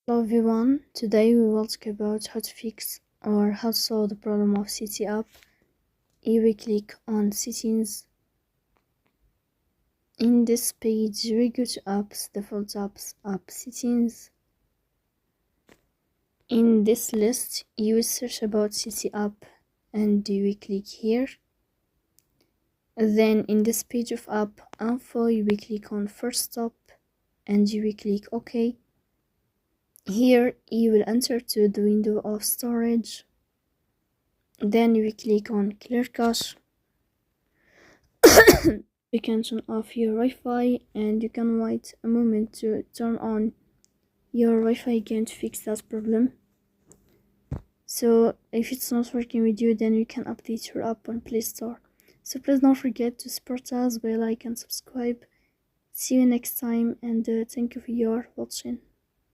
Hello everyone, today we will talk about how to fix or how to solve the problem of CiCi app. If we click on settings, in this page we go to apps, default apps, app settings. In this list you will search about CiCi app and you will click here. Then in this page of app info you will click on first stop and you will click OK. Here you will enter to the window of storage. Then you will click on clear cache. You can turn off your Wi-Fi and you can wait a moment to turn on your Wi-Fi again to fix that problem. So if it's not working with you, then you can update your app on Play Store. So please don't forget to support us by like and subscribe. See you next time, and thank you for your watching.